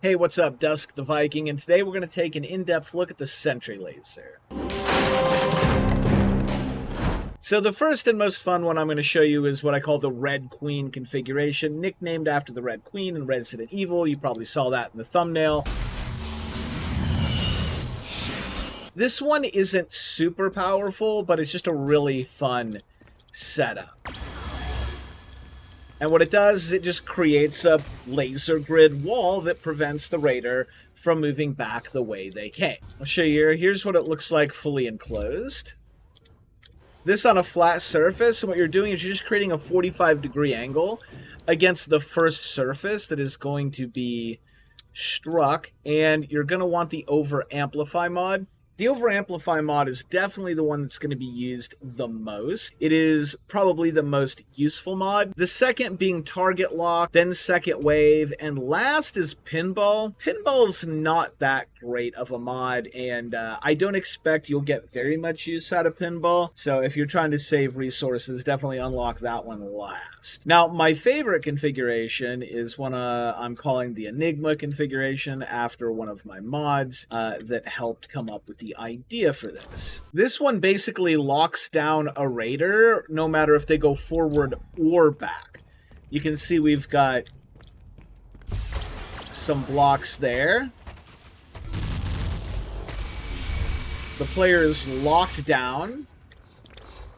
Hey, what's up? Dusk the Viking, and today we're going to take an in-depth look at the Sentry laser. So the first and most fun one I'm going to show you is what I call the Red Queen configuration, nicknamed after the Red Queen in Resident Evil. You probably saw that in the thumbnail. This one isn't super powerful, but it's just a really fun setup. And what it does is it just creates a laser grid wall that prevents the raider from moving back the way they came. I'll show you here. Here's what it looks like fully enclosed. This on a flat surface, and what you're doing is you're just creating a 45-degree angle against the first surface that is going to be struck, and you're going to want the over-amplify mod. The over-amplify mod is definitely the one that's going to be used the most. It is probably the most useful mod. The second being target lock, then second wave, and last is pinball. Pinball's not that great of a mod, and I don't expect you'll get very much use out of pinball. So if you're trying to save resources, definitely unlock that one last. Now, my favorite configuration is one I'm calling the Enigma configuration after one of my mods that helped come up with the idea for this. This one basically locks down a raider no matter if they go forward or back. You can see we've got some blocks there. The player is locked down,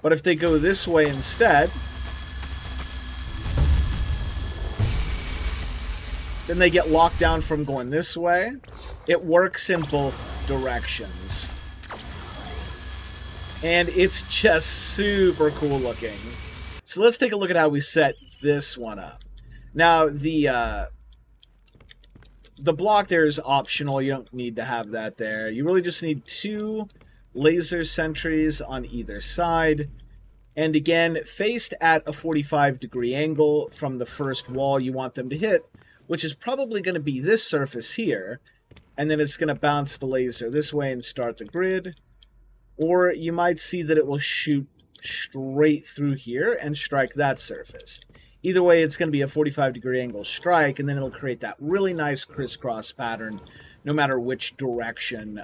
but if they go this way instead, then they get locked down from going this way. It works in both directions. And it's just super cool looking. So let's take a look at how we set this one up. Now, the block there is optional. You don't need to have that there. You really just need 2 laser sentries on either side. And again, faced at a 45-degree angle from the first wall you want them to hit, which is probably going to be this surface here. And then it's going to bounce the laser this way and start the grid. Or you might see that it will shoot straight through here and strike that surface. Either way, it's going to be a 45-degree angle strike, and then it'll create that really nice crisscross pattern no matter which direction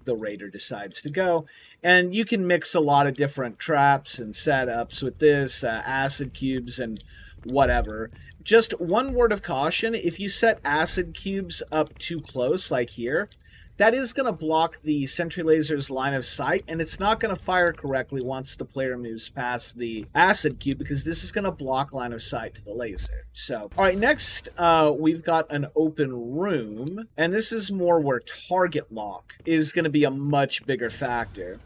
the raider decides to go. And you can mix a lot of different traps and setups with this, acid cubes and whatever. Just one word of caution, if you set acid cubes up too close, like here, that is going to block the Sentry laser's line of sight, and it's not going to fire correctly once the player moves past the acid cube, because this is going to block line of sight to the laser. So, all right, next we've got an open room, and this is more where target lock is going to be a much bigger factor.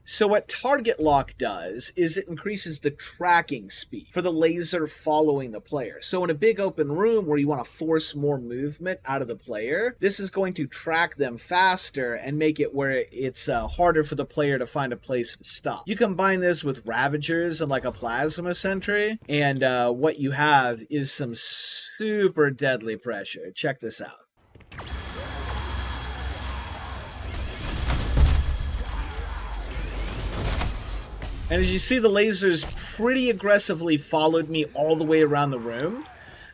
So what target lock does is it increases the tracking speed for the laser following the player. So in a big open room where you want to force more movement out of the player, this is going to track them faster and make it where it's harder for the player to find a place to stop. You combine this with Ravagers and like a plasma sentry, and what you have is some super deadly pressure. Check this out. And as you see, the lasers pretty aggressively followed me all the way around the room.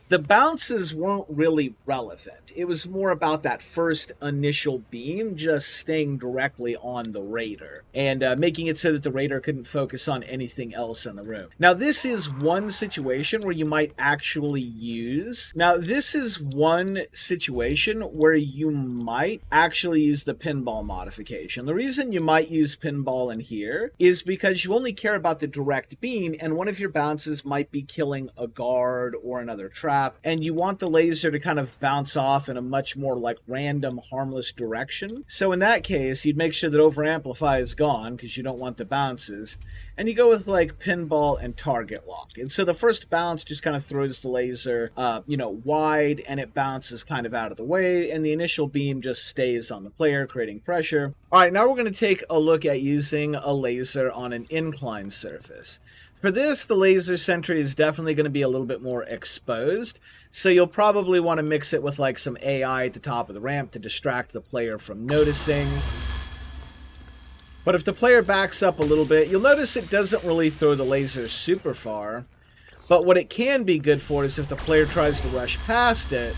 The bounces weren't really relevant. It was more about that first initial beam just staying directly on the raider and making it so that the raider couldn't focus on anything else in the room. Now, this is one situation where you might actually use... Now, this is one situation where you might actually use the pinball modification. The reason you might use pinball in here is because you only care about the direct beam, and one of your bounces might be killing a guard or another trap, and you want the laser to kind of bounce off in a much more like random, harmless direction. So in that case, you'd make sure that over-amplify is gone because you don't want the bounces, and you go with like pinball and target lock. And so the first bounce just kind of throws the laser, wide, and it bounces kind of out of the way, and the initial beam just stays on the player, creating pressure. All right, now we're going to take a look at using a laser on an inclined surface. For this, the laser sentry is definitely going to be a little bit more exposed, so you'll probably want to mix it with like some AI at the top of the ramp to distract the player from noticing. But if the player backs up a little bit, you'll notice it doesn't really throw the laser super far. But what it can be good for is if the player tries to rush past it,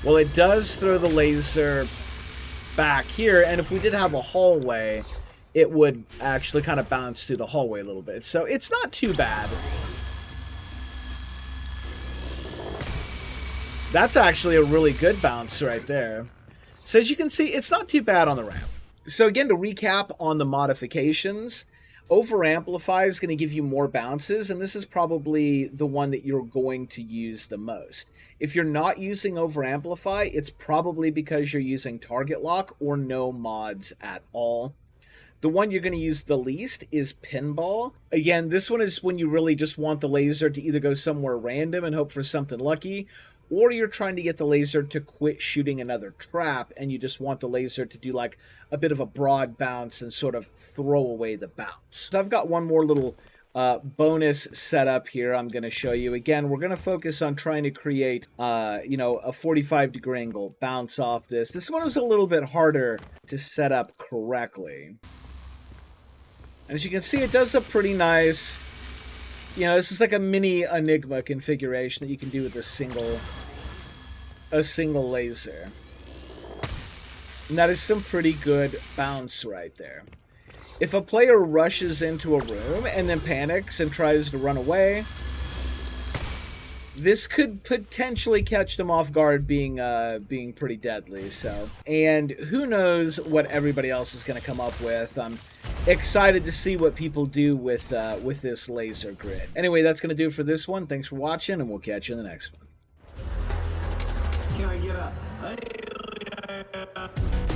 Well, it does throw the laser back here, and if we did have a hallway, it would actually kind of bounce through the hallway a little bit. So it's not too bad. That's actually a really good bounce right there. So as you can see, it's not too bad on the ramp. So again, to recap on the modifications, over amplify is going to give you more bounces, and this is probably the one that you're going to use the most. If you're not using over amplify, it's probably because you're using target lock or no mods at all. The one you're going to use the least is pinball. Again, this one is when you really just want the laser to either go somewhere random and hope for something lucky, or you're trying to get the laser to quit shooting another trap and you just want the laser to do like a bit of a broad bounce and sort of throw away the bounce. So I've got one more little bonus setup here I'm going to show you. Again, we're going to focus on trying to create, you know, a 45-degree angle bounce off this. This one was a little bit harder to set up correctly. And as you can see, it does a pretty nice, you know, this is like a mini Enigma configuration that you can do with a single laser. And that is some pretty good bounce right there. If a player rushes into a room and then panics and tries to run away, this could potentially catch them off guard, being pretty deadly. So, and who knows what everybody else is going to come up with. I'm excited to see what people do with this laser grid. Anyway, that's going to do it for this one. Thanks for watching, and we'll catch you in the next one. Can I get up?